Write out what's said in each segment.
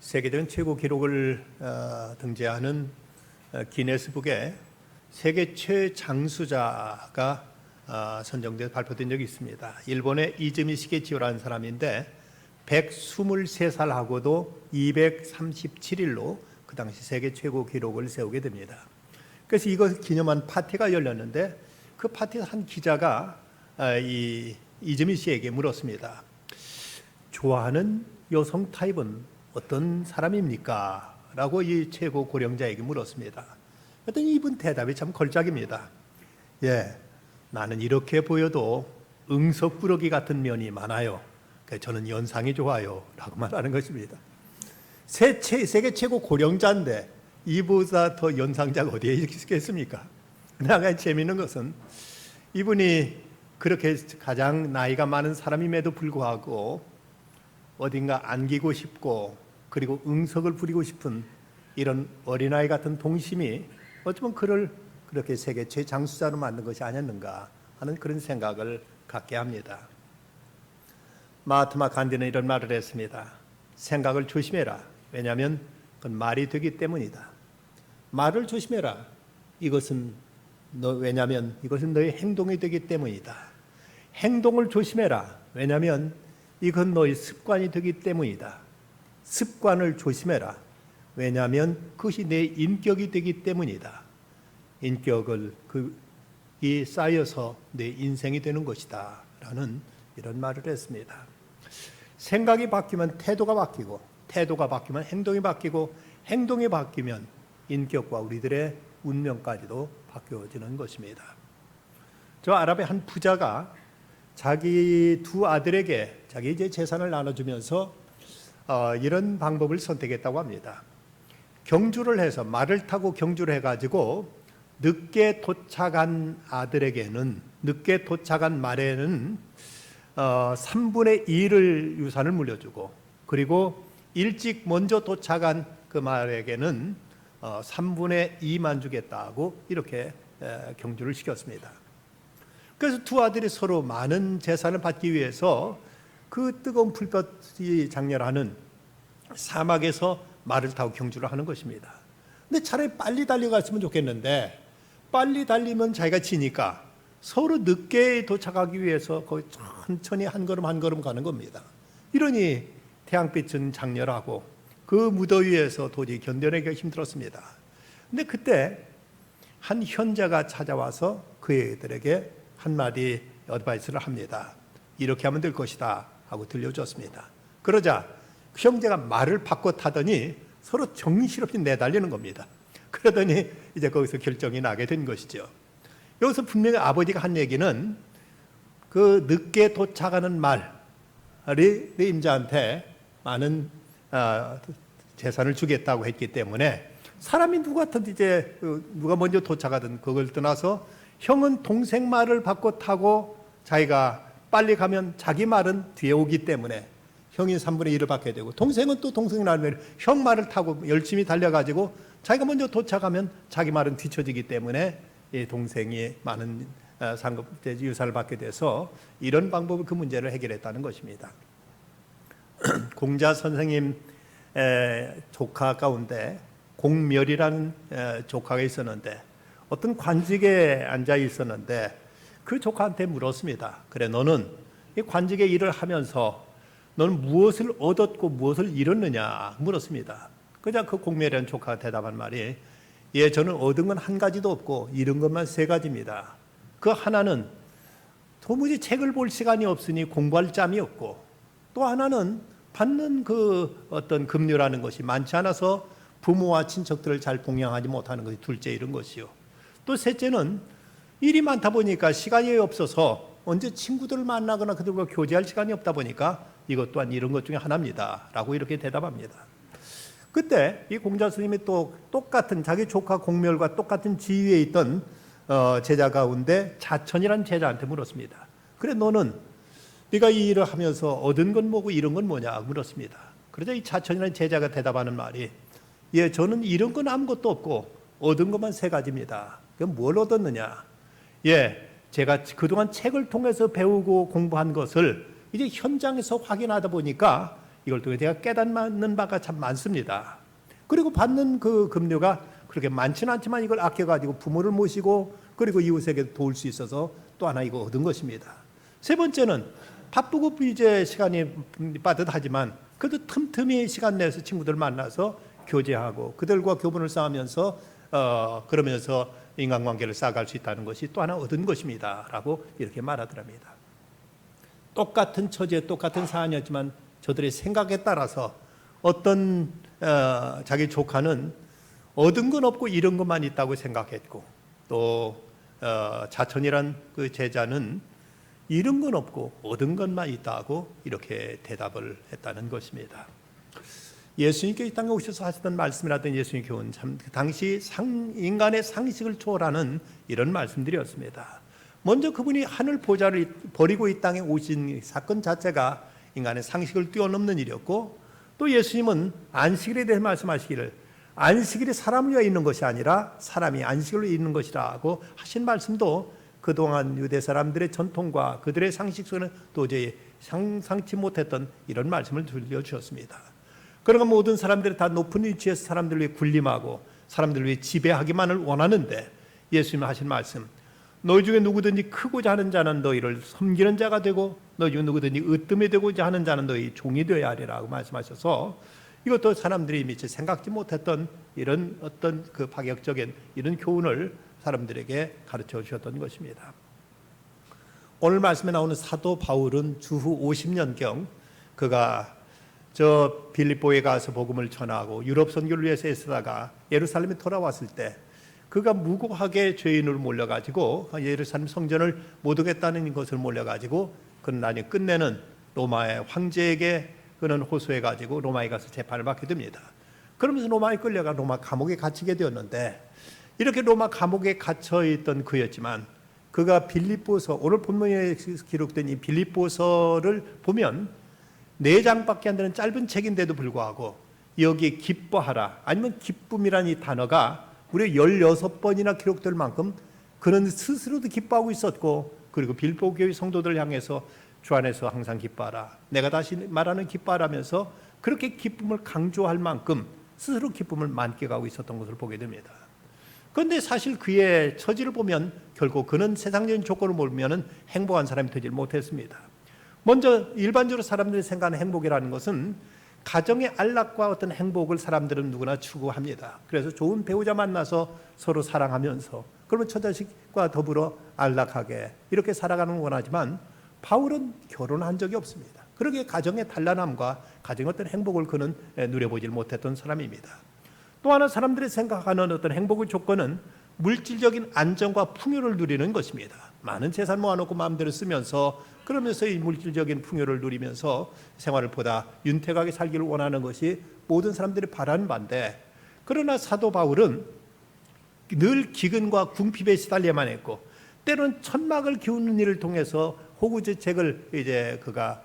세계적인 최고 기록을 등재하는 기네스북에 세계 최장수자가 선정돼 발표된 적이 있습니다. 일본의 이즈미 시게치오라는 사람인데 123살하고도 237일로 그 당시 세계 최고 기록을 세우게 됩니다. 그래서 이것을 기념한 파티가 열렸는데 그 파티에서 한 기자가 이 이즈미 씨에게 물었습니다. 좋아하는 여성 타입은 어떤 사람입니까? 라고 이 최고 고령자에게 물었습니다. 그랬더니 이분 대답이 참 걸작입니다. 나는 이렇게 보여도 응석꾸러기 같은 면이 많아요. 저는 연상이 좋아요. 라고 말하는 것입니다. 세계 최고 고령자인데 이보다 더 연상자가 어디에 있겠습니까? 그러나 재미있는 것은 이분이 그렇게 가장 나이가 많은 사람임에도 불구하고 어딘가 안기고 싶고 그리고 응석을 부리고 싶은 이런 어린아이 같은 동심이 어쩌면 그를 그렇게 세계 최장수자로 만든 것이 아니었는가 하는 그런 생각을 갖게 합니다. 마하트마 간디는 이런 말을 했습니다. 생각을 조심해라. 왜냐하면 그건 말이 되기 때문이다. 말을 조심해라. 왜냐하면 이것은 너의 행동이 되기 때문이다. 행동을 조심해라. 왜냐하면 이건 너의 습관이 되기 때문이다. 습관을 조심해라. 왜냐하면 그것이 내 인격이 되기 때문이다. 인격을 이 쌓여서 내 인생이 되는 것이다. 라는 이런 말을 했습니다. 생각이 바뀌면 태도가 바뀌고 태도가 바뀌면 행동이 바뀌고 행동이 바뀌면 인격과 우리들의 운명까지도 바뀌어지는 것입니다. 저 아랍의 한 부자가 자기 두 아들에게 자기 이제 재산을 나눠주면서 이런 방법을 선택했다고 합니다. 경주를 해서 말을 타고 경주를 해가지고 늦게 도착한 말에는 3분의 2를 유산을 물려주고 그리고 일찍 먼저 도착한 그 말에게는 3분의 2만 주겠다고 이렇게 경주를 시켰습니다. 그래서 두 아들이 서로 많은 재산을 받기 위해서 그 뜨거운 불볕이 장렬하는 사막에서 말을 타고 경주를 하는 것입니다. 근데 차라리 빨리 달려갔으면 좋겠는데 빨리 달리면 자기가 지니까 서로 늦게 도착하기 위해서 거의 천천히 한 걸음 한 걸음 가는 겁니다. 이러니 태양빛은 장렬하고 그 무더위에서 도저히 견뎌내기가 힘들었습니다. 근데 그때 한 현자가 찾아와서 그들에게 한마디 어드바이스를 합니다. 이렇게 하면 될 것이다 하고 들려줬습니다. 그러자 그 형제가 말을 바꿔 타더니 서로 정신없이 내달리는 겁니다. 그러더니 이제 거기서 결정이 나게 된 것이죠. 여기서 분명히 아버지가 한 얘기는 그 늦게 도착하는 말이 내 임자한테 많은 재산을 주겠다고 했기 때문에 사람이 누가 먼저 도착하든 그걸 떠나서 형은 동생 말을 바꿔 타고 자기가 빨리 가면 자기 말은 뒤에 오기 때문에 형이 3분의 1을 받게 되고 동생은 또 동생이 나면 형 말을 타고 열심히 달려가지고 자기가 먼저 도착하면 자기 말은 뒤처지기 때문에 이 동생이 많은 유산을 받게 돼서 이런 방법으로 그 문제를 해결했다는 것입니다. 공자 선생님 조카 가운데 공멸이라는 조카가 있었는데 어떤 관직에 앉아 있었는데 그 조카한테 물었습니다. 그래 너는 이 관직의 일을 하면서 너는 무엇을 얻었고 무엇을 잃었느냐 물었습니다. 그냥 그 공멸이라는 조카가 대답한 말이 저는 얻은 건 한 가지도 없고 잃은 것만 3가지입니다. 그 하나는 도무지 책을 볼 시간이 없으니 공부할 짬이 없고 또 하나는 받는 그 어떤 급료라는 것이 많지 않아서 부모와 친척들을 잘 봉양하지 못하는 것이 둘째 이런 것이요. 또 셋째는 일이 많다 보니까 시간이 없어서 언제 친구들을 만나거나 그들과 교제할 시간이 없다 보니까 이것 또한 이런 것 중에 하나입니다. 라고 이렇게 대답합니다. 그때 이 공자 스님이 또 똑같은 자기 조카 공멸과 똑같은 지위에 있던 제자 가운데 자천이라는 제자한테 물었습니다. 그래 너는 네가 이 일을 하면서 얻은 건 뭐고 잃은 건 뭐냐 물었습니다. 그러자 이 자천이라는 제자가 대답하는 말이 저는 잃은 건 아무것도 없고 얻은 것만 3가지입니다. 그럼 뭘 얻었느냐? 제가 그동안 책을 통해서 배우고 공부한 것을 이제 현장에서 확인하다 보니까 이걸 통해 제가 깨닫는 바가 참 많습니다. 그리고 받는 그 급료가 그렇게 많지는 않지만 이걸 아껴가지고 부모를 모시고 그리고 이웃에게 도울 수 있어서 또 하나 이거 얻은 것입니다. 세 번째는 바쁘고 이제 시간이 빠듯하지만 그래도 틈틈이 시간 내서 친구들 만나서 교제하고 그들과 교분을 쌓으면서 그러면서 인간관계를 쌓아갈 수 있다는 것이 또 하나 얻은 것입니다 라고 이렇게 말하더랍니다. 똑같은 처지에 똑같은 사안이었지만 저들의 생각에 따라서 어떤 자기 조카는 얻은 건 없고 잃은 것만 있다고 생각했고 또 자천이란 그 제자는 잃은 건 없고 얻은 것만 있다고 이렇게 대답을 했다는 것입니다. 예수님께 이 땅에 오셔서 하시던 말씀이라든 예수님의 교훈 참 당시 인간의 상식을 초월하는 이런 말씀들이었습니다. 먼저 그분이 하늘 보좌를 버리고 이 땅에 오신 사건 자체가 인간의 상식을 뛰어넘는 일이었고 또 예수님은 안식일에 대해 말씀하시기를 안식일이 사람을 위하여 있는 것이 아니라 사람이 안식을 위하여 있는 것이라고 하신 말씀도 그동안 유대 사람들의 전통과 그들의 상식 속에는 도저히 상상치 못했던 이런 말씀을 들려주셨습니다. 그러니까 모든 사람들이 다 높은 위치에서 사람들 위해 군림하고 사람들 위해 지배하기만을 원하는데 예수님이 하신 말씀 너희 중에 누구든지 크고자 하는 자는 너희를 섬기는 자가 되고 너희 중에 누구든지 으뜸이 되고자 하는 자는 너희 종이 되어야 하리라고 말씀하셔서 이것도 사람들이 미처 생각지 못했던 이런 어떤 그 파격적인 이런 교훈을 사람들에게 가르쳐 주셨던 것입니다. 오늘 말씀에 나오는 사도 바울은 주후 50년경 그가 저 빌립보에 가서 복음을 전하고 유럽 선교를 위해서 애쓰다가 예루살렘에 돌아왔을 때 그가 무고하게 죄인으로 몰려가지고 예루살렘 성전을 못 오겠다는 것을 몰려가지고 그는 나중에 끝내는 로마의 황제에게 그는 호소해가지고 로마에 가서 재판을 받게 됩니다. 그러면서 로마에 끌려가 로마 감옥에 갇히게 되었는데 이렇게 로마 감옥에 갇혀있던 그였지만 그가 빌립보서 오늘 본문에 기록된 이 빌립보서를 보면 4장밖에 안 되는 짧은 책인데도 불구하고 여기 기뻐하라 아니면 기쁨이라는 이 단어가 무려 16번이나 기록될 만큼 그는 스스로도 기뻐하고 있었고 그리고 빌립보 교회 성도들을 향해서 주 안에서 항상 기뻐하라 내가 다시 말하는 기뻐하라면서 그렇게 기쁨을 강조할 만큼 스스로 기쁨을 만끽하고 있었던 것을 보게 됩니다. 그런데 사실 그의 처지를 보면 결국 그는 세상적인 조건을 보면 행복한 사람이 되지 못했습니다. 먼저 일반적으로 사람들이 생각하는 행복이라는 것은 가정의 안락과 어떤 행복을 사람들은 누구나 추구합니다. 그래서 좋은 배우자 만나서 서로 사랑하면서 그러면 처자식과 더불어 안락하게 이렇게 살아가는 걸 원하지만 바울은 결혼한 적이 없습니다. 그러기에 가정의 단란함과 가정의 어떤 행복을 그는 누려보질 못했던 사람입니다. 또 하나 사람들이 생각하는 어떤 행복의 조건은 물질적인 안정과 풍요를 누리는 것입니다. 많은 재산 모아놓고 마음대로 쓰면서 그러면서 이 물질적인 풍요를 누리면서 생활을 보다 윤택하게 살기를 원하는 것이 모든 사람들이 바라는 바인데 그러나 사도 바울은 늘 기근과 궁핍에 시달려야만 했고 때로는 천막을 기우는 일을 통해서 호구제책을 이제 그가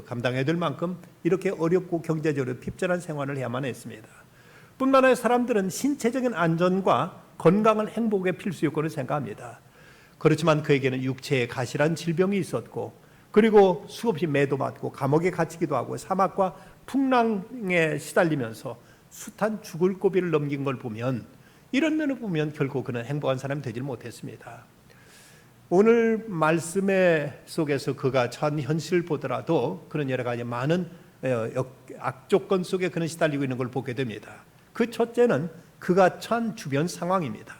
감당해야 될 만큼 이렇게 어렵고 경제적으로 핍절한 생활을 해야만 했습니다. 뿐만 아니라 사람들은 신체적인 안전과 건강을 행복의 필수 요건을 생각합니다. 그렇지만 그에게는 육체에 가시란 질병이 있었고 그리고 수없이 매도받고 감옥에 갇히기도 하고 사막과 풍랑에 시달리면서 숱한 죽을 고비를 넘긴 걸 보면 이런 면을 보면 결코 그는 행복한 사람이 되질 못했습니다. 오늘 말씀의 속에서 그가 처한 현실을 보더라도 그런 여러 가지 많은 악조건 속에 그는 시달리고 있는 걸 보게 됩니다. 그 첫째는 그가 처한 주변 상황입니다.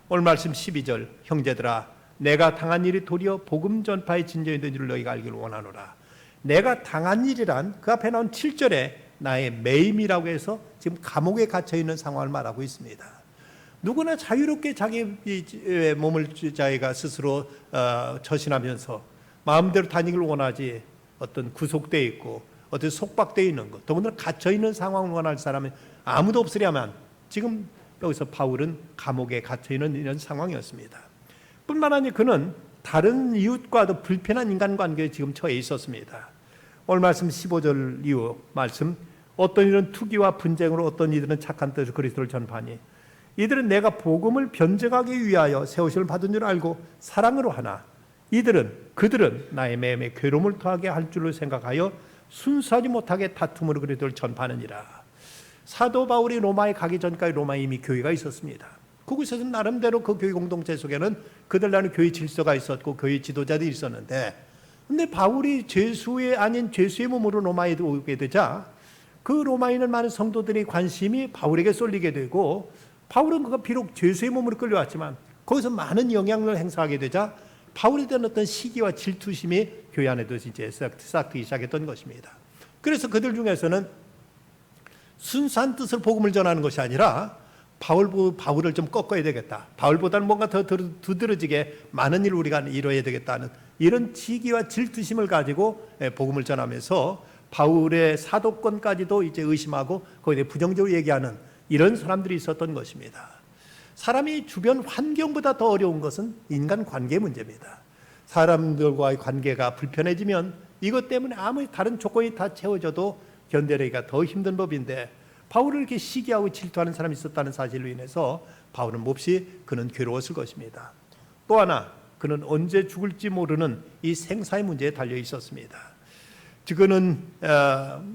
오늘 말씀 12절 형제들아 내가 당한 일이 도리어 복음 전파의 진전이 된 줄 너희가 알기를 원하노라. 내가 당한 일이란 그 앞에 나온 7절에 나의 매임이라고 해서 지금 감옥에 갇혀있는 상황을 말하고 있습니다. 누구나 자유롭게 자기 몸을 자기가 스스로 처신하면서 마음대로 다니기를 원하지 어떤 구속되어 있고 어떤 속박되어 있는 것 더군다나 갇혀있는 상황을 원할 사람은 아무도 없으려면 지금 여기서 바울은 감옥에 갇혀있는 이런 상황이었습니다. 뿐만 아니라 그는 다른 이웃과도 불편한 인간관계에 지금 처해 있었습니다. 오늘 말씀 15절 이후 말씀 어떤 이들은 투기와 분쟁으로 어떤 이들은 착한 뜻으로 그리스도를 전파하니 이들은 내가 복음을 변증하기 위하여 세우심을 받은 줄 알고 사랑으로 하나 그들은 나의 매임에 괴로움을 더하게 할 줄로 생각하여 순수하지 못하게 다툼으로 그리스도를 전파하느니라. 사도 바울이 로마에 가기 전까지 로마에 이미 교회가 있었습니다. 그곳에서 나름대로 그 교회 공동체 속에는 그들 나는 교회 질서가 있었고 교회 지도자들이 있었는데, 근데 바울이 죄수의 아닌 죄수의 몸으로 로마에 오게 되자 그 로마에 있는 많은 성도들의 관심이 바울에게 쏠리게 되고, 바울은 그가 비록 죄수의 몸으로 끌려왔지만 거기서 많은 영향력을 행사하게 되자 바울에 대한 어떤 시기와 질투심이 교회 안에도 이제 싹트기 시작했던 것입니다. 그래서 그들 중에서는 순수한 뜻을 복음을 전하는 것이 아니라 바울을 좀 꺾어야 되겠다, 바울보다는 뭔가 더 두드러지게 많은 일을 우리가 이뤄야 되겠다는 이런 시기와 질투심을 가지고 복음을 전하면서 바울의 사도권까지도 이제 의심하고 거기에 부정적으로 얘기하는 이런 사람들이 있었던 것입니다. 사람이 주변 환경보다 더 어려운 것은 인간 관계 문제입니다. 사람들과의 관계가 불편해지면 이것 때문에 아무리 다른 조건이 다 채워져도 견뎌내기가 더 힘든 법인데, 바울을 이렇게 시기하고 질투하는 사람이 있었다는 사실로 인해서 바울은 몹시 그는 괴로웠을 것입니다. 또 하나, 그는 언제 죽을지 모르는 이 생사의 문제에 달려 있었습니다. 그는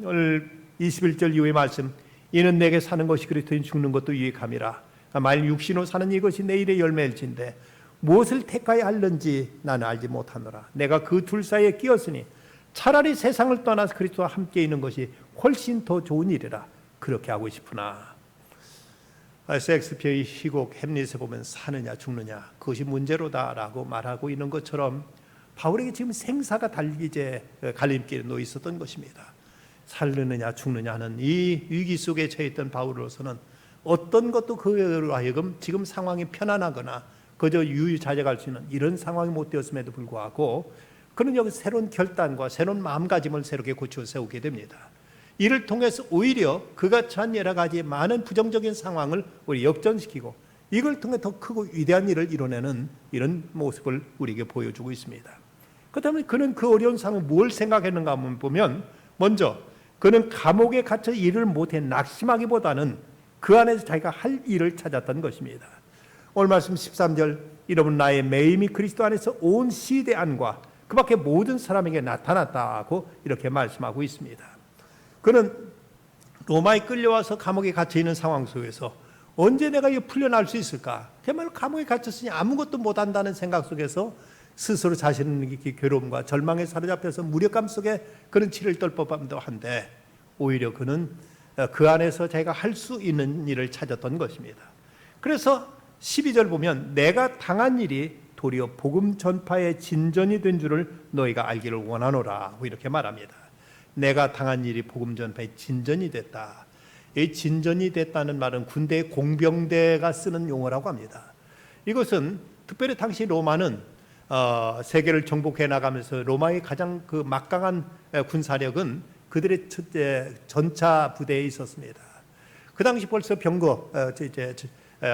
오늘 21절 이후의 말씀, 이는 내게 사는 것이 그리스도인 죽는 것도 유익함이라. 만일 육신으로 사는 이것이 내일의 열매일진데 무엇을 택하여 할는지 나는 알지 못하노라. 내가 그 둘 사이에 끼었으니 차라리 세상을 떠나서 그리스도와 함께 있는 것이 훨씬 더 좋은 일이라. 그렇게 하고 싶으나. 셰익스피어의 희곡 햄릿에 보면 사느냐 죽느냐 그것이 문제로다라고 말하고 있는 것처럼 바울에게 지금 생사가 이제 갈림길에 놓여 있었던 것입니다. 살느냐 죽느냐 하는 이 위기 속에 처해 있던 바울로서는 어떤 것도 그로 하여금 지금 상황이 편안하거나 그저 유유자적할 수 있는 이런 상황이 못 되었음에도 불구하고 그는 여기 새로운 결단과 새로운 마음가짐을 새롭게 고쳐 세우게 됩니다. 이를 통해서 오히려 그가 처한 여러 가지 많은 부정적인 상황을 우리 역전시키고 이걸 통해 더 크고 위대한 일을 이뤄내는 이런 모습을 우리에게 보여주고 있습니다. 그렇다면 그는 그 어려운 상황을 뭘 생각했는가 하면 보면, 먼저 그는 감옥에 갇혀 일을 못해 낙심하기보다는 그 안에서 자기가 할 일을 찾았던 것입니다. 오늘 말씀 13절, 이러면 나의 매임이 그리스도 안에서 온 시대 안과 그 밖에 모든 사람에게 나타났다고 이렇게 말씀하고 있습니다. 그는 로마에 끌려와서 감옥에 갇혀 있는 상황 속에서 언제 내가 이거 풀려날 수 있을까? 그야말로 감옥에 갇혔으니 아무것도 못한다는 생각 속에서 스스로 자신의 괴로움과 절망에 사로잡혀서 무력감 속에 그런 치를 떨 법함도 한데, 오히려 그는 그 안에서 자기가 할 수 있는 일을 찾았던 것입니다. 그래서 12절 보면 내가 당한 일이 도리어 복음 전파의 진전이 된 줄을 너희가 알기를 원하노라 이렇게 말합니다. 내가 당한 일이 복음 전파의 진전이 됐다. 이 진전이 됐다는 말은 군대의 공병대가 쓰는 용어라고 합니다. 이것은 특별히 당시 로마는 세계를 정복해 나가면서 로마의 가장 그 막강한 군사력은 그들의 전차 부대에 있었습니다. 그 당시 벌써 병거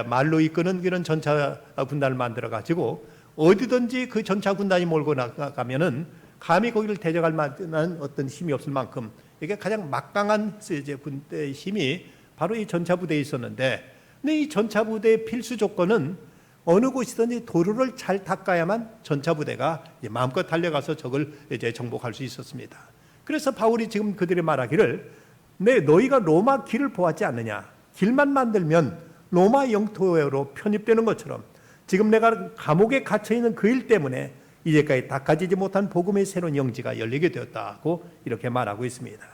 말로 이끄는 이런 전차 군단을 만들어 가지고 어디든지 그 전차 군단이 몰고 나가면은 감히 거기를 대적할 만한 어떤 힘이 없을 만큼 이게 가장 막강한 군대의 힘이 바로 이 전차 부대에 있었는데, 근데 이 전차 부대의 필수 조건은 어느 곳이든지 도로를 잘 닦아야만 전차 부대가 마음껏 달려가서 적을 이제 정복할 수 있었습니다. 그래서 바울이 지금 그들이 말하기를, 너희가 로마 길을 보았지 않느냐? 길만 만들면 로마 영토로 편입되는 것처럼 지금 내가 감옥에 갇혀 있는 그 일 때문에 이제까지 닦아지지 못한 복음의 새로운 영지가 열리게 되었다고 이렇게 말하고 있습니다.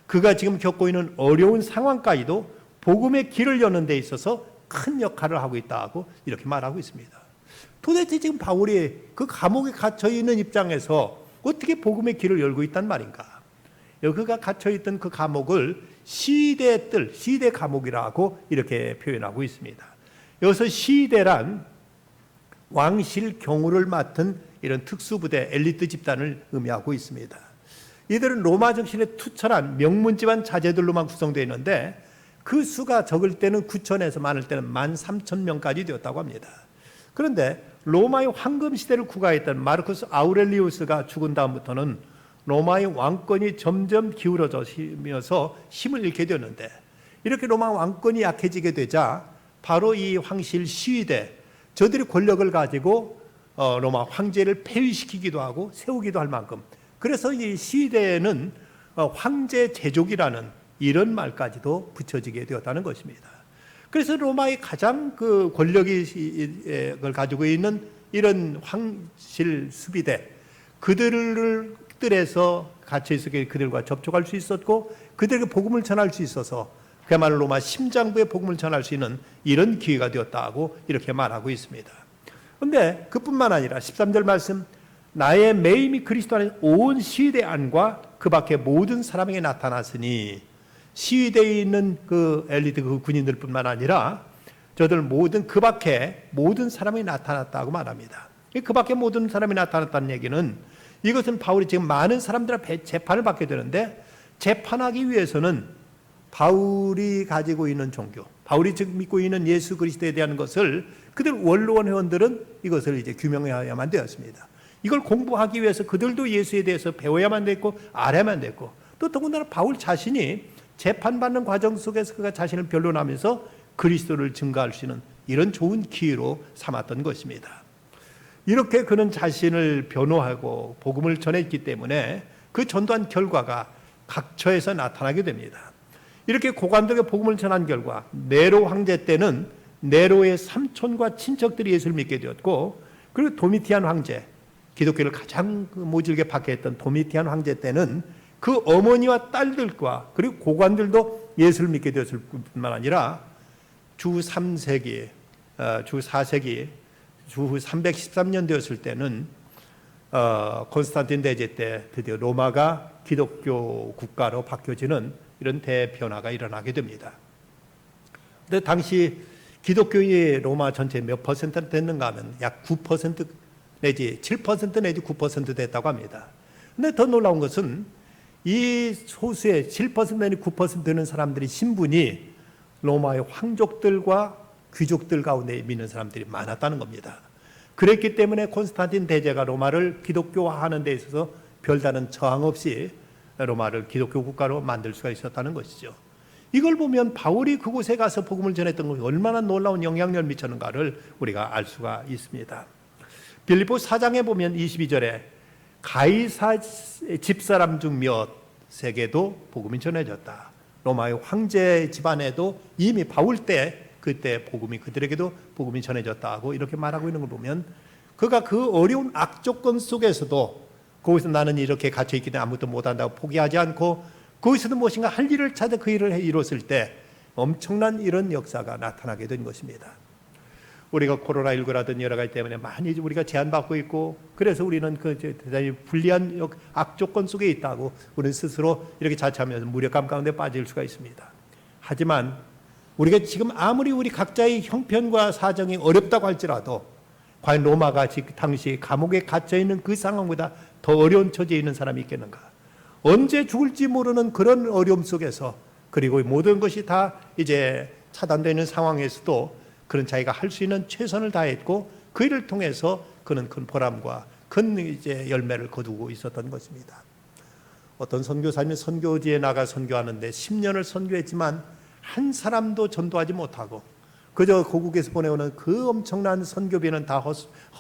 그가 지금 겪고 있는 어려운 상황까지도 복음의 길을 여는 데 있어서 큰 역할을 하고 있다고 이렇게 말하고 있습니다. 도대체 지금 바울이 그 감옥에 갇혀 있는 입장에서 어떻게 복음의 길을 열고 있단 말인가? 그가 갇혀 있던 그 감옥을 시대의 뜰, 시대 감옥이라고 이렇게 표현하고 있습니다. 여기서 시대란 왕실 경호를 맡은 이런 특수부대 엘리트 집단을 의미하고 있습니다. 이들은 로마 정신에 투철한 명문 집안 자제들로만 구성되어 있는데 그 수가 적을 때는 9,000에서 많을 때는 13,000명까지 되었다고 합니다. 그런데 로마의 황금 시대를 구가했던 마르쿠스 아우렐리우스가 죽은 다음부터는 로마의 왕권이 점점 기울어지면서 힘을 잃게 되었는데, 이렇게 로마 왕권이 약해지게 되자 바로 이 황실 시위대, 저들이 권력을 가지고 로마 황제를 폐위시키기도 하고 세우기도 할 만큼, 그래서 이 시위대는 황제 제족이라는 이런 말까지도 붙여지게 되었다는 것입니다. 그래서 로마의 가장 그 권력을 가지고 있는 이런 황실 수비대, 그들에서 갇혀 있었기에 그들과 접촉할 수 있었고 그들에게 복음을 전할 수 있어서 그야말로 로마 심장부에 복음을 전할 수 있는 이런 기회가 되었다고 이렇게 말하고 있습니다. 그런데 그뿐만 아니라 13절 말씀, 나의 매임이 그리스도 안에 온 시위대 안과 그 밖에 모든 사람에게 나타났으니, 시위대에 있는 그 엘리트 그 군인들뿐만 아니라 저들 모든 그 밖에 모든 사람이 나타났다고 말합니다. 그 밖에 모든 사람이 나타났다는 얘기는, 이것은 바울이 지금 많은 사람들의 재판을 받게 되는데, 재판하기 위해서는 바울이 가지고 있는 종교, 바울이 지금 믿고 있는 예수 그리스도에 대한 것을 그들 원로원 회원들은 이것을 이제 규명해야만 되었습니다. 이걸 공부하기 위해서 그들도 예수에 대해서 배워야만 됐고 알아야만 됐고, 또 더군다나 바울 자신이 재판받는 과정 속에서 그가 자신을 변론하면서 그리스도를 증거할 수 있는 이런 좋은 기회로 삼았던 것입니다. 이렇게 그는 자신을 변호하고 복음을 전했기 때문에 그 전도한 결과가 각처에서 나타나게 됩니다. 이렇게 고관들에게 복음을 전한 결과 네로 황제 때는 네로의 삼촌과 친척들이 예수를 믿게 되었고, 그리고 도미티안 황제, 기독교를 가장 모질게 박해했던 도미티안 황제 때는 그 어머니와 딸들과 그리고 고관들도 예수를 믿게 되었을 뿐만 아니라 주 3세기, 주 4세기, 주 313년 되었을 때는 콘스탄틴 대제 때 드디어 로마가 기독교 국가로 바뀌어지는 이런 대변화가 일어나게 됩니다. 근데 당시 기독교의 로마 전체 몇 퍼센트 됐는가 하면 약 9% 내지 7% 내지 9% 됐다고 합니다. 근데 더 놀라운 것은 이 소수의 7% 내지 9% 되는 사람들의 신분이 로마의 황족들과 귀족들 가운데 믿는 사람들이 많았다는 겁니다. 그랬기 때문에 콘스탄틴 대제가 로마를 기독교화하는 데 있어서 별다른 저항 없이 로마를 기독교 국가로 만들 수가 있었다는 것이죠. 이걸 보면 바울이 그곳에 가서 복음을 전했던 것이 얼마나 놀라운 영향력을 미쳤는가를 우리가 알 수가 있습니다. 빌립보 4장에 보면 22절에 가이사 집사람 중 몇에게도 복음이 전해졌다. 로마의 황제 집안에도 이미 바울 때 그때 복음이 그들에게도 복음이 전해졌다고 이렇게 말하고 있는 걸 보면, 그가 그 어려운 악조건 속에서도 거기서 나는 이렇게 갇혀있기 때문에 아무것도 못한다고 포기하지 않고 거기서도 무엇인가 할 일을 찾아 그 일을 이뤘을 때 엄청난 이런 역사가 나타나게 된 것입니다. 우리가 코로나19라든 여러 가지 때문에 많이 우리가 제한받고 있고, 그래서 우리는 그 대단히 불리한 악조건 속에 있다고 우리는 스스로 이렇게 자책하면서 무력감 가운데 빠질 수가 있습니다. 하지만 우리가 지금 아무리 우리 각자의 형편과 사정이 어렵다고 할지라도 과연 로마가 당시 감옥에 갇혀있는 그 상황보다 더 어려운 처지에 있는 사람이 있겠는가? 언제 죽을지 모르는 그런 어려움 속에서, 그리고 모든 것이 다 이제 차단되는 상황에서도 그런 자기가 할 수 있는 최선을 다했고 그 일을 통해서 그는 큰 보람과 큰 이제 열매를 거두고 있었던 것입니다. 어떤 선교사님이 선교지에 나가 선교하는데 10년을 선교했지만 한 사람도 전도하지 못하고 그저 고국에서 보내오는 그 엄청난 선교비는 다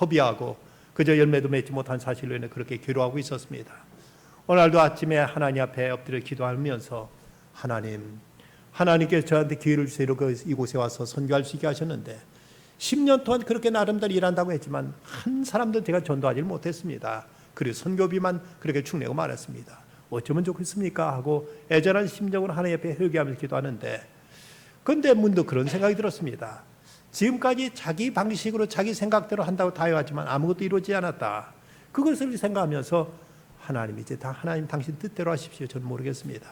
허비하고 그저 열매도 맺지 못한 사실로 인해 그렇게 괴로워하고 있었습니다. 오늘도 아침에 하나님 앞에 엎드려 기도하면서, 하나님께서 저한테 기회를 주세요. 이곳에 와서 선교할 수 있게 하셨는데 10년 동안 그렇게 나름대로 일한다고 했지만 한 사람도 제가 전도하지 못했습니다. 그리고 선교비만 그렇게 축내고 말았습니다. 어쩌면 좋겠습니까? 하고 애절한 심정으로 하나님 앞에 회개하면서 기도하는데, 그런데 문득 그런 생각이 들었습니다. 지금까지 자기 방식으로 자기 생각대로 한다고 다 해왔지만 아무것도 이루어지지 않았다. 그것을 생각하면서 하나님, 이제 다 하나님 당신 뜻대로 하십시오. 저는 모르겠습니다.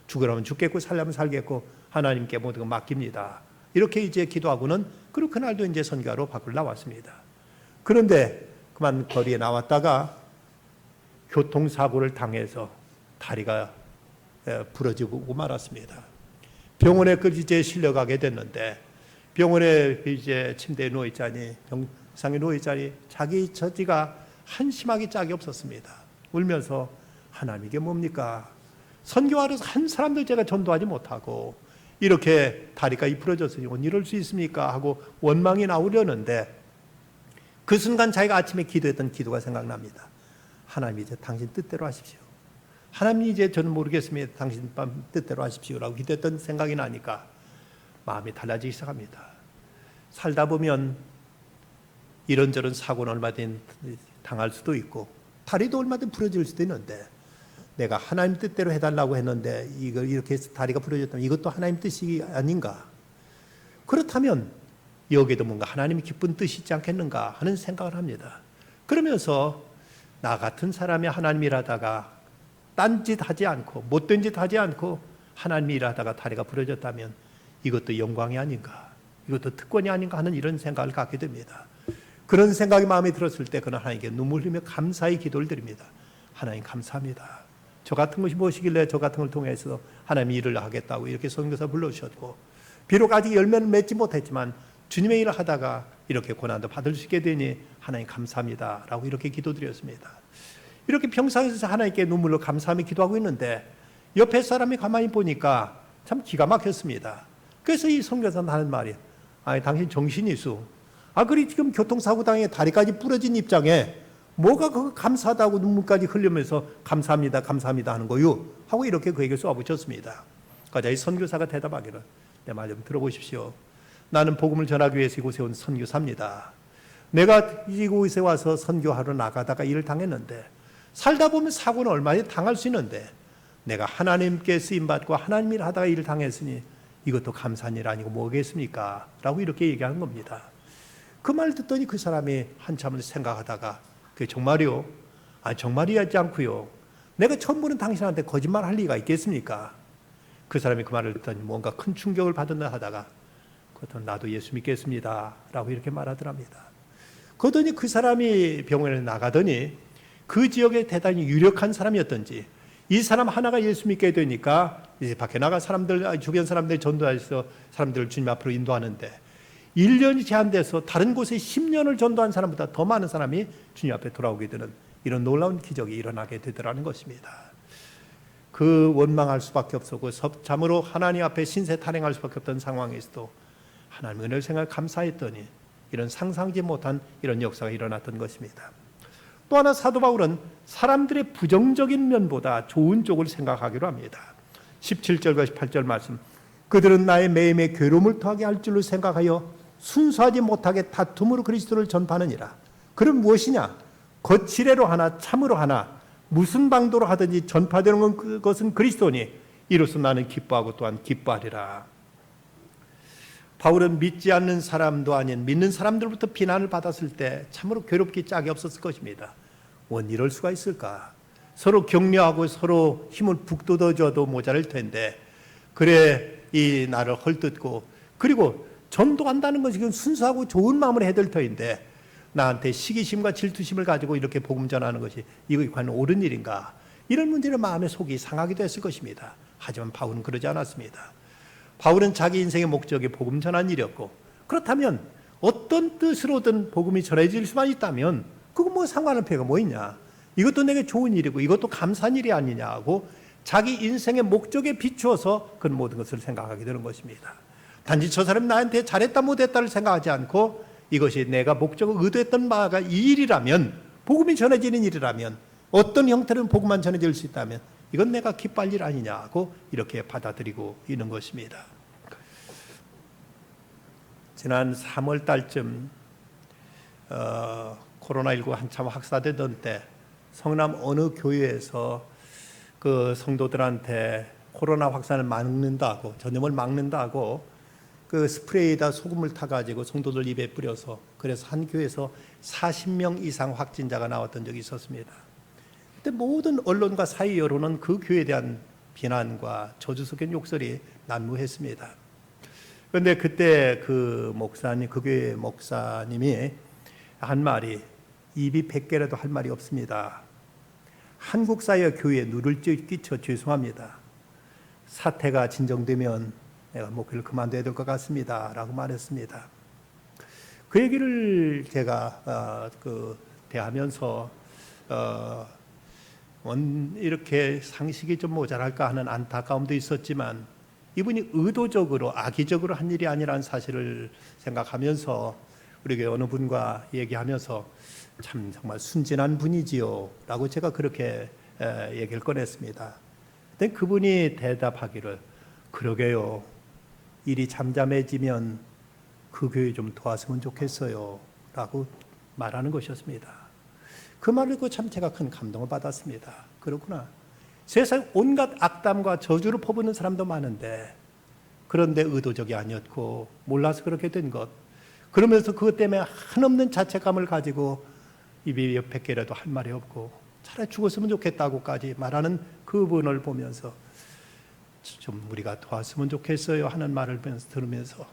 죽으라면 죽겠고 살려면 살겠고 하나님께 모든 걸 맡깁니다. 이렇게 이제 기도하고는, 그리고 그날도 이제 선교하러 밖을 나왔습니다. 그런데 그만 거리에 나왔다가 교통사고를 당해서 다리가 부러지고 말았습니다. 병원에 이제 실려가게 됐는데, 병원에 이제 침대에 누워있자니, 병상에 누워있자니 자기 처지가 한심하게 짝이 없었습니다. 울면서 하나님 이게 뭡니까? 선교하러 한 사람도 제가 전도하지 못하고 이렇게 다리가 부러졌으니 이럴 수 있습니까? 하고 원망이 나오려는데, 그 순간 자기가 아침에 기도했던 기도가 생각납니다. 하나님 이제 당신 뜻대로 하십시오. 하나님 이제 저는 모르겠습니다. 당신 뜻대로 하십시오라고 기도했던 생각이 나니까 마음이 달라지기 시작합니다. 살다 보면 이런저런 사고는 얼마든 당할 수도 있고 다리도 얼마든 부러질 수도 있는데 내가 하나님 뜻대로 해달라고 했는데 이걸 이렇게 해서 다리가 부러졌다면 이것도 하나님 뜻이 아닌가? 그렇다면 여기에도 뭔가 하나님이 기쁜 뜻이 있지 않겠는가 하는 생각을 합니다. 그러면서 나 같은 사람이 하나님 일하다가 딴짓 하지 않고 못된 짓 하지 않고 하나님 일하다가 다리가 부러졌다면 이것도 영광이 아닌가? 이것도 특권이 아닌가 하는 이런 생각을 갖게 됩니다. 그런 생각이 마음에 들었을 때 그는 하나님께 눈물 흘리며 감사의 기도를 드립니다. 하나님 감사합니다. 저 같은 것이 무엇이길래 저 같은 걸 통해서 하나님이 일을 하겠다고 이렇게 선교사 불러주셨고 비록 아직 열매는 맺지 못했지만 주님의 일을 하다가 이렇게 고난도 받을 수 있게 되니 하나님 감사합니다 라고 이렇게 기도드렸습니다. 이렇게 평상시에서 하나님께 눈물로 감사하며 기도하고 있는데 옆에 사람이 가만히 보니까 참 기가 막혔습니다. 그래서 이 선교사는 하는 말이 아니 당신 정신이 있어. 그리 지금 교통사고 당해 다리까지 부러진 입장에 뭐가 그거 감사하다고 눈물까지 흘리면서 감사합니다 감사합니다 하는 거요 하고 이렇게 그에게 쏘아붙였습니다. 그러자 이 선교사가 대답하기를 내 말 좀 들어보십시오. 나는 복음을 전하기 위해서 이곳에 온 선교사입니다. 내가 이곳에 와서 선교하러 나가다가 일을 당했는데 살다 보면 사고는 얼마나 당할 수 있는데 내가 하나님께 쓰임받고 하나님 일 하다가 일을 당했으니 이것도 감사한 일 아니고 뭐겠습니까? 라고 이렇게 얘기하는 겁니다. 그 말 듣더니 그 사람이 한참을 생각하다가 그게 정말이요? 정말이지 않고요. 내가 처음 보는 당신한테 거짓말 할 리가 있겠습니까? 그 사람이 그 말을 듣더니 뭔가 큰 충격을 받았나 하다가 그렇다면 나도 예수 믿겠습니다 라고 이렇게 말하더랍니다. 그러더니 그 사람이 병원에 나가더니 그 지역에 대단히 유력한 사람이었던지 이 사람 하나가 예수 믿게 되니까 이제 밖에 나가 사람들 주변 사람들 전도해서 사람들을 주님 앞으로 인도하는데 1년이 제한돼서 다른 곳에 10년을 전도한 사람보다 더 많은 사람이 주님 앞에 돌아오게 되는 이런 놀라운 기적이 일어나게 되더라는 것입니다. 그 원망할 수밖에 없었고 참으로 하나님 앞에 신세 탄행할 수밖에 없던 상황에서도 하나님 은혜를 생각 감사했더니 이런 상상지 못한 이런 역사가 일어났던 것입니다. 또 하나 사도 바울은 사람들의 부정적인 면보다 좋은 쪽을 생각하기로 합니다. 17절과 18절 말씀 그들은 나의 매임에 괴로움을 더하게 할 줄로 생각하여 순수하지 못하게 다툼으로 그리스도를 전파하느니라. 그럼 무엇이냐? 거칠애로 하나 참으로 하나 무슨 방도로 하든지 전파되는 것은 그리스도니 이로써 나는 기뻐하고 또한 기뻐하리라. 바울은 믿지 않는 사람도 아닌 믿는 사람들부터 비난을 받았을 때 참으로 괴롭기 짝이 없었을 것입니다. 원 이럴 수가 있을까? 서로 격려하고 서로 힘을 북돋아줘도 모자랄 텐데 그래 이 나를 헐뜯고 그리고 전도한다는 것이 순수하고 좋은 마음으로 해야 될 터인데 나한테 시기심과 질투심을 가지고 이렇게 복음 전하는 것이 이거 과연 옳은 일인가? 이런 문제로 마음의 속이 상하기도 했을 것입니다. 하지만 바울은 그러지 않았습니다. 바울은 자기 인생의 목적이 복음 전하는 일이었고 그렇다면 어떤 뜻으로든 복음이 전해질 수만 있다면 그거 뭐 상관할 필요가 뭐 있냐? 이것도 내게 좋은 일이고 이것도 감사한 일이 아니냐고 자기 인생의 목적에 비추어서 그 모든 것을 생각하게 되는 것입니다. 단지 저 사람이 나한테 잘했다 못했다를 생각하지 않고 이것이 내가 목적을 의도했던 바가 이 일이라면 복음이 전해지는 일이라면 어떤 형태로는 복음만 전해질 수 있다면 이건 내가 기뻐할 일 아니냐고 이렇게 받아들이고 있는 것입니다. 지난 3월 달쯤 코로나19 한참 확산되던 때 성남 어느 교회에서 그 성도들한테 코로나 확산을 막는다고 전염을 막는다고 그 스프레이에다 소금을 타가지고 성도들 입에 뿌려서 그래서 한 교회에서 40명 이상 확진자가 나왔던 적이 있었습니다. 그때 모든 언론과 사회 여론은 그 교회에 대한 비난과 저주 섞인 욕설이 난무했습니다. 그런데 그때 그 목사님, 그 교회 목사님이 한 말이 입이 100개라도 할 말이 없습니다. 한국 사회와 교회에 누를 끼쳐 죄송합니다. 사태가 진정되면 내가 목회를 그만둬야 될 것 같습니다. 라고 말했습니다. 그 얘기를 제가 대하면서 이렇게 상식이 좀 모자랄까 하는 안타까움도 있었지만 이분이 의도적으로 악의적으로 한 일이 아니라는 사실을 생각하면서 우리 어느 분과 얘기하면서 참 정말 순진한 분이지요 라고 제가 그렇게 얘기를 꺼냈습니다. 근데 그분이 대답하기를 그러게요. 일이 잠잠해지면 그 교회 좀 도왔으면 좋겠어요. 라고 말하는 것이었습니다. 그 말을 듣고 참 제가 큰 감동을 받았습니다. 그렇구나. 세상 온갖 악담과 저주를 퍼붓는 사람도 많은데 그런데 의도적이 아니었고 몰라서 그렇게 된 것. 그러면서 그것 때문에 한없는 자책감을 가지고 입이 몇 개라도 할 말이 없고 차라리 죽었으면 좋겠다고까지 말하는 그분을 보면서 좀 우리가 도왔으면 좋겠어요 하는 말을 들으면서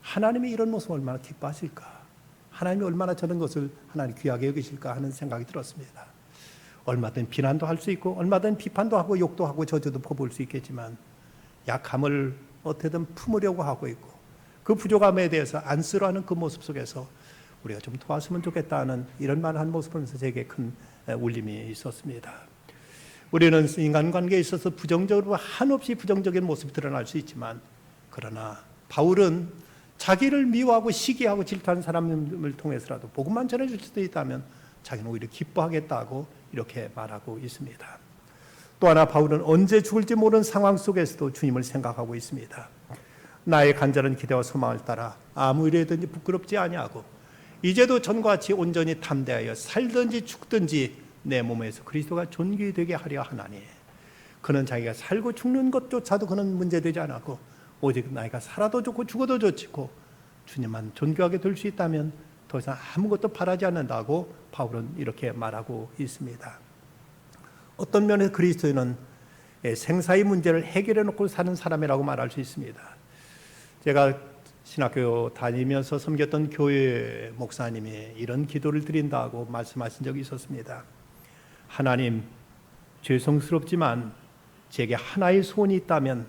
하나님이 이런 모습을 얼마나 기뻐하실까, 하나님이 얼마나 저런 것을 하나님 귀하게 여기실까 하는 생각이 들었습니다. 얼마든 비난도 할 수 있고 얼마든 비판도 하고 욕도 하고 저주도 퍼부을 수 있겠지만 약함을 어떻게든 품으려고 하고 있고 그 부족함에 대해서 안쓰러워하는 그 모습 속에서 우리가 좀 도왔으면 좋겠다는 이런 말을 한 모습을 보면서 제게 큰 울림이 있었습니다. 우리는 인간관계에 있어서 부정적으로 한없이 부정적인 모습이 드러날 수 있지만 그러나 바울은 자기를 미워하고 시기하고 질투하는 사람을 통해서라도 복음만 전해줄 수도 있다면 자기는 오히려 기뻐하겠다고 이렇게 말하고 있습니다. 또 하나 바울은 언제 죽을지 모르는 상황 속에서도 주님을 생각하고 있습니다. 나의 간절한 기대와 소망을 따라 아무 일이든지 부끄럽지 아니하고 이제도 전과 같이 온전히 담대하여 살든지 죽든지 내 몸에서 그리스도가 존귀되게 하려 하나니 그는 자기가 살고 죽는 것조차도 그는 문제되지 않았고 오직 나이가 살아도 좋고 죽어도 좋고 주님만 존귀하게 될 수 있다면 더 이상 아무것도 바라지 않는다고 바울은 이렇게 말하고 있습니다. 어떤 면에서 그리스도인은 생사의 문제를 해결해 놓고 사는 사람이라고 말할 수 있습니다. 제가 신학교 다니면서 섬겼던 교회 목사님이 이런 기도를 드린다고 말씀하신 적이 있었습니다. 하나님, 죄송스럽지만 제게 하나의 소원이 있다면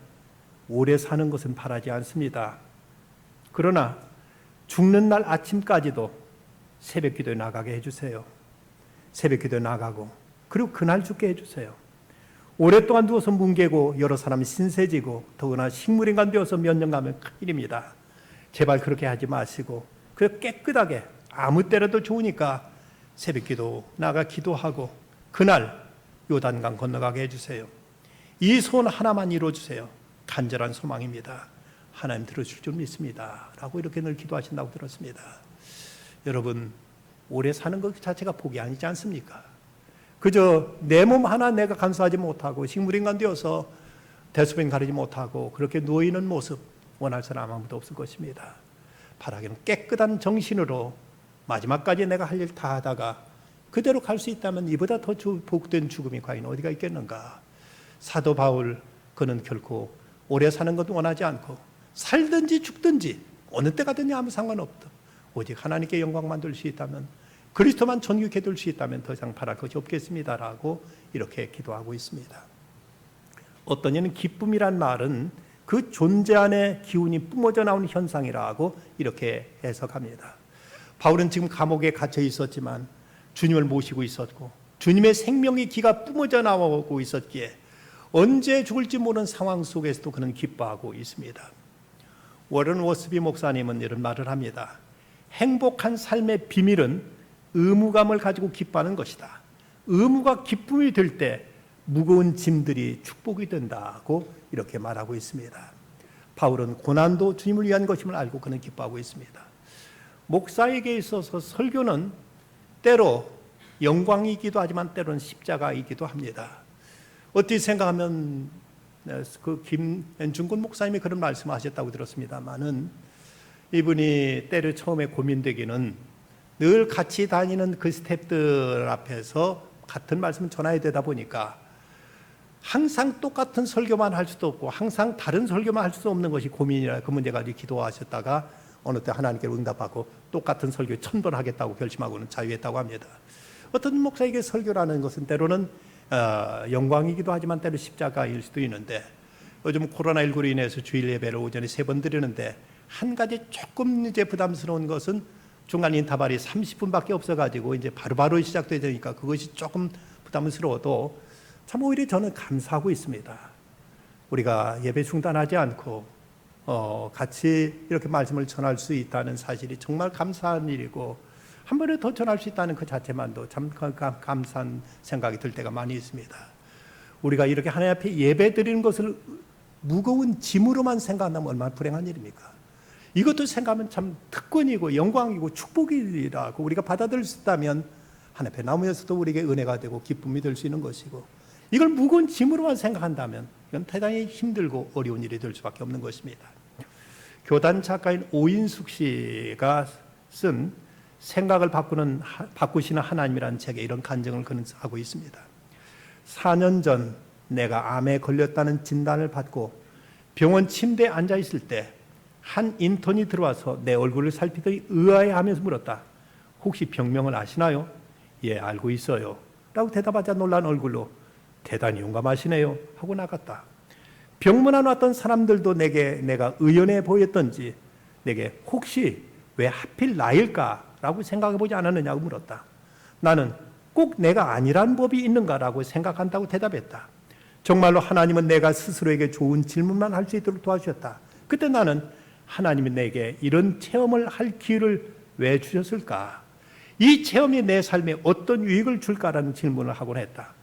오래 사는 것은 바라지 않습니다. 그러나 죽는 날 아침까지도 새벽 기도에 나가게 해주세요. 새벽 기도에 나가고 그리고 그날 죽게 해주세요. 오랫동안 누워서 뭉개고 여러 사람이 신세지고 더구나 식물인간 되어서 몇 년 가면 큰일입니다. 제발 그렇게 하지 마시고 그 깨끗하게 아무 때라도 좋으니까 새벽 기도 나가 기도하고 그날 요단강 건너가게 해주세요. 이 소원 하나만 이루어주세요. 간절한 소망입니다. 하나님 들으실 줄 믿습니다. 라고 이렇게 늘 기도하신다고 들었습니다. 여러분, 오래 사는 것 자체가 복이 아니지 않습니까? 그저 내 몸 하나 내가 간수하지 못하고 식물인간 되어서 대소변 가리지 못하고 그렇게 누워있는 모습 원할 사람 아무도 없을 것입니다. 바라기는 깨끗한 정신으로 마지막까지 내가 할 일 다 하다가 그대로 갈 수 있다면 이보다 더 복된 죽음이 과연 어디가 있겠는가. 사도 바울 그는 결코 오래 사는 것도 원하지 않고 살든지 죽든지 어느 때 가든지 아무 상관없다. 오직 하나님께 영광만 돌 수 있다면 그리스도만 존귀케 돌 수 있다면 더 이상 바랄 것이 없겠습니다라고 이렇게 기도하고 있습니다. 어떤 이는 기쁨이란 말은 그 존재 안에 기운이 뿜어져 나오는 현상이라고 이렇게 해석합니다. 바울은 지금 감옥에 갇혀 있었지만 주님을 모시고 있었고 주님의 생명의 기가 뿜어져 나오고 있었기에 언제 죽을지 모르는 상황 속에서도 그는 기뻐하고 있습니다. 워런 워스비 목사님은 이런 말을 합니다. 행복한 삶의 비밀은 의무감을 가지고 기뻐하는 것이다. 의무가 기쁨이 될 때 무거운 짐들이 축복이 된다고 이렇게 말하고 있습니다. 바울은 고난도 주님을 위한 것임을 알고 그는 기뻐하고 있습니다. 목사에게 있어서 설교는 때로 영광이기도 하지만 때로는 십자가이기도 합니다. 어떻게 생각하면 그 김준권 목사님이 그런 말씀하셨다고 들었습니다만은 이분이 때로 처음에 고민되기는 늘 같이 다니는 그 스태프들 앞에서 같은 말씀을 전해야 되다 보니까 항상 똑같은 설교만 할 수도 없고 항상 다른 설교만 할 수도 없는 것이 고민이라 그 문제 가지고 기도하셨다가 어느 때 하나님께 응답하고 똑같은 설교 1000번 하겠다고 결심하고는 자유했다고 합니다. 어떤 목사에게 설교라는 것은 때로는 영광이기도 하지만 때로 십자가일 수도 있는데 요즘 코로나19로 인해서 주일 예배를 오전에 3번 드리는데 한 가지 조금 이제 부담스러운 것은 중간 인터벌이 30분밖에 없어가지고 이제 바로바로 시작되니까 그것이 조금 부담스러워도 참 오히려 저는 감사하고 있습니다. 우리가 예배 중단하지 않고 같이 이렇게 말씀을 전할 수 있다는 사실이 정말 감사한 일이고 한 번에 더 전할 수 있다는 그 자체만도 참 감사한 생각이 들 때가 많이 있습니다. 우리가 이렇게 하나님 앞에 예배 드리는 것을 무거운 짐으로만 생각한다면 얼마나 불행한 일입니까? 이것도 생각하면 참 특권이고 영광이고 축복이라고 우리가 받아들일 수 있다면 하나님 앞에 나오면서도 우리에게 은혜가 되고 기쁨이 될 수 있는 것이고, 이걸 무거운 짐으로만 생각한다면 이건 대단히 힘들고 어려운 일이 될 수밖에 없는 것입니다. 교단 작가인 오인숙 씨가 쓴 생각을 바꾸시는 하나님이라는 책에 이런 간증을 그는 하고 있습니다. 4년 전 내가 암에 걸렸다는 진단을 받고 병원 침대에 앉아 있을 때 한 인턴이 들어와서 내 얼굴을 살피더니 의아해하면서 물었다. 혹시 병명을 아시나요? 예, 알고 있어요. 라고 대답하자 놀란 얼굴로 대단히 용감하시네요 하고 나갔다. 병문안 왔던 사람들도 내가 의연해 보였던지 내게 혹시 왜 하필 나일까? 라고 생각해 보지 않았느냐고 물었다. 나는 꼭 내가 아니란 법이 있는가라고 생각한다고 대답했다. 정말로 하나님은 내가 스스로에게 좋은 질문만 할 수 있도록 도와주셨다. 그때 나는 하나님이 내게 이런 체험을 할 기회를 왜 주셨을까? 이 체험이 내 삶에 어떤 유익을 줄까라는 질문을 하곤 했다.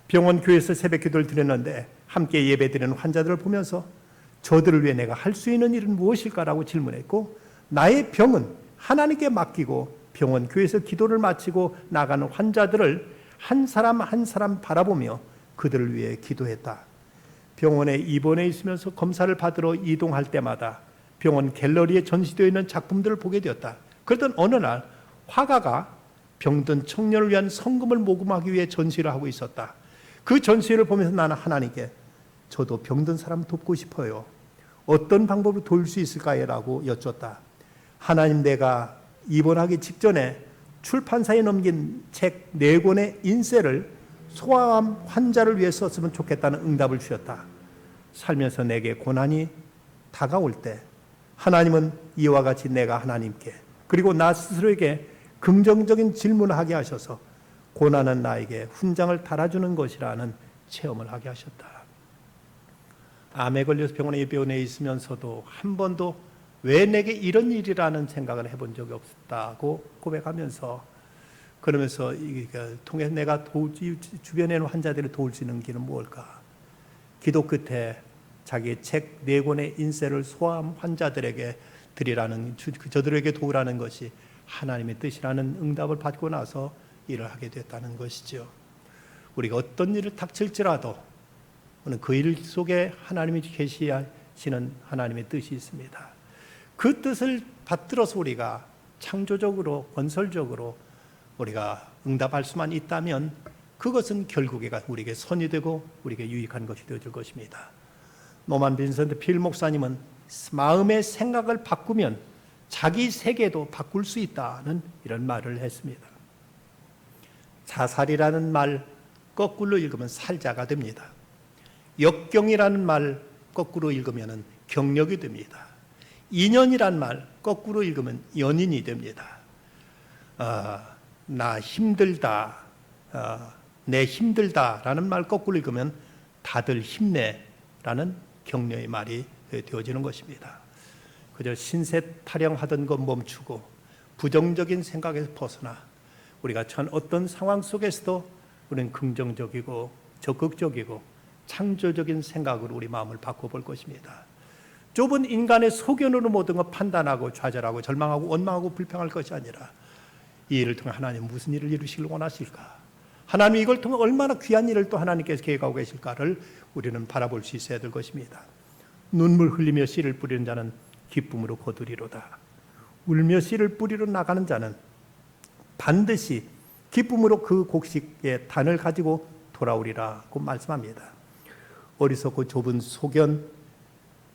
병원 교회에서 새벽 기도를 드렸는데 함께 예배드리는 환자들을 보면서 저들을 위해 내가 할 수 있는 일은 무엇일까라고 질문했고, 나의 병은 하나님께 맡기고 병원 교회에서 기도를 마치고 나가는 환자들을 한 사람 한 사람 바라보며 그들을 위해 기도했다. 병원에 입원해 있으면서 검사를 받으러 이동할 때마다 병원 갤러리에 전시되어 있는 작품들을 보게 되었다. 그러던 어느 날 화가가 병든 청년을 위한 성금을 모금하기 위해 전시를 하고 있었다. 그 전시를 보면서 나는 하나님께 저도 병든 사람 돕고 싶어요. 어떤 방법으로 도울 수 있을까요? 라고 여쭙다. 하나님, 내가 입원하기 직전에 출판사에 넘긴 책 4권의 인쇄를 소아암 환자를 위해 썼으면 좋겠다는 응답을 주셨다. 살면서 내게 고난이 다가올 때 하나님은 이와 같이 내가 하나님께 그리고 나 스스로에게 긍정적인 질문을 하게 하셔서 고난은 나에게 훈장을 달아주는 것이라는 체험을 하게 하셨다. 암에 걸려서 병원에 입원해 있으면서도 한 번도 왜 내게 이런 일이라는 생각을 해본 적이 없었다고 고백하면서, 그러면서 통해서 내가 주변에 있는 환자들을 도울 수 있는 길은 무엇일까? 기도 끝에 자기의 책 4권의 인쇄를 소아암 환자들에게 드리라는, 저들에게 도우라는 것이 하나님의 뜻이라는 응답을 받고 나서 일을 하게 됐다는 것이죠. 우리가 어떤 일을 닥칠지라도 그 일 속에 하나님이 계시는 하나님의 뜻이 있습니다. 그 뜻을 받들어서 우리가 창조적으로 건설적으로 우리가 응답할 수만 있다면 그것은 결국에 우리에게 선이 되고 우리에게 유익한 것이 되어질 것입니다. 노만 빈센트 필 목사님은 마음의 생각을 바꾸면 자기 세계도 바꿀 수 있다는 이런 말을 했습니다. 자살이라는 말 거꾸로 읽으면 살자가 됩니다. 역경이라는 말 거꾸로 읽으면 경력이 됩니다. 인연이란 말 거꾸로 읽으면 연인이 됩니다. 나 힘들다, 내 힘들다라는 말 거꾸로 읽으면 다들 힘내라는 격려의 말이 되어지는 것입니다. 그저 신세 타령하던 것 멈추고 부정적인 생각에서 벗어나 우리가 전 어떤 상황 속에서도 우리는 긍정적이고 적극적이고 창조적인 생각으로 우리 마음을 바꿔볼 것입니다. 좁은 인간의 소견으로 모든 걸 판단하고 좌절하고 절망하고 원망하고 불평할 것이 아니라 이 일을 통해 하나님 무슨 일을 이루시길 원하실까? 하나님 이걸 통해 얼마나 귀한 일을 또 하나님께서 계획하고 계실까를 우리는 바라볼 수 있어야 될 것입니다. 눈물 흘리며 씨를 뿌리는 자는 기쁨으로 거두리로다. 울며 씨를 뿌리러 나가는 자는 반드시 기쁨으로 그 곡식의 단을 가지고 돌아오리라고 말씀합니다. 어리석고 좁은 소견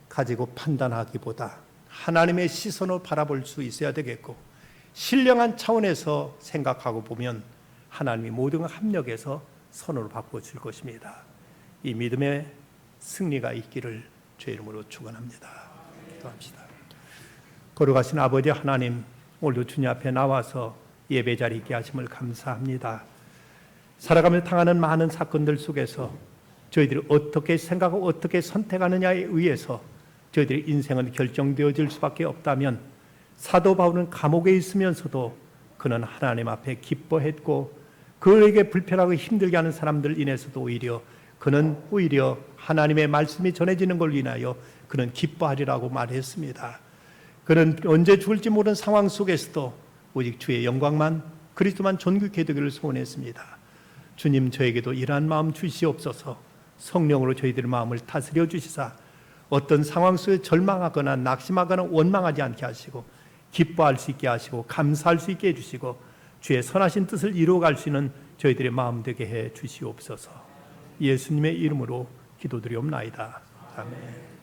가지고 판단하기보다 하나님의 시선을 바라볼 수 있어야 되겠고, 신령한 차원에서 생각하고 보면 하나님이 모든 걸 합력해서 선으로 바꿔줄 것입니다. 이 믿음의 승리가 있기를 주의 이름으로 축원합니다. 기도합시다. 거룩하신 아버지 하나님, 오늘도 주님 앞에 나와서 예배 자리에 있게 하심을 감사합니다. 살아가며 당하는 많은 사건들 속에서 저희들이 어떻게 생각하고 어떻게 선택하느냐에 의해서 저희들의 인생은 결정되어질 수밖에 없다면, 사도 바울은 감옥에 있으면서도 그는 하나님 앞에 기뻐했고 그에게 불편하고 힘들게 하는 사람들 인해서도 그는 오히려 하나님의 말씀이 전해지는 걸 인하여 그는 기뻐하리라고 말했습니다. 그는 언제 죽을지 모르는 상황 속에서도 오직 주의 영광만, 그리스도만 존귀케 되기를 소원했습니다. 주님, 저에게도 이러한 마음 주시옵소서. 성령으로 저희들의 마음을 다스려 주시사 어떤 상황 속에 절망하거나 낙심하거나 원망하지 않게 하시고 기뻐할 수 있게 하시고 감사할 수 있게 해주시고 주의 선하신 뜻을 이루어갈 수 있는 저희들의 마음 되게 해 주시옵소서. 예수님의 이름으로 기도드리옵나이다. 아멘.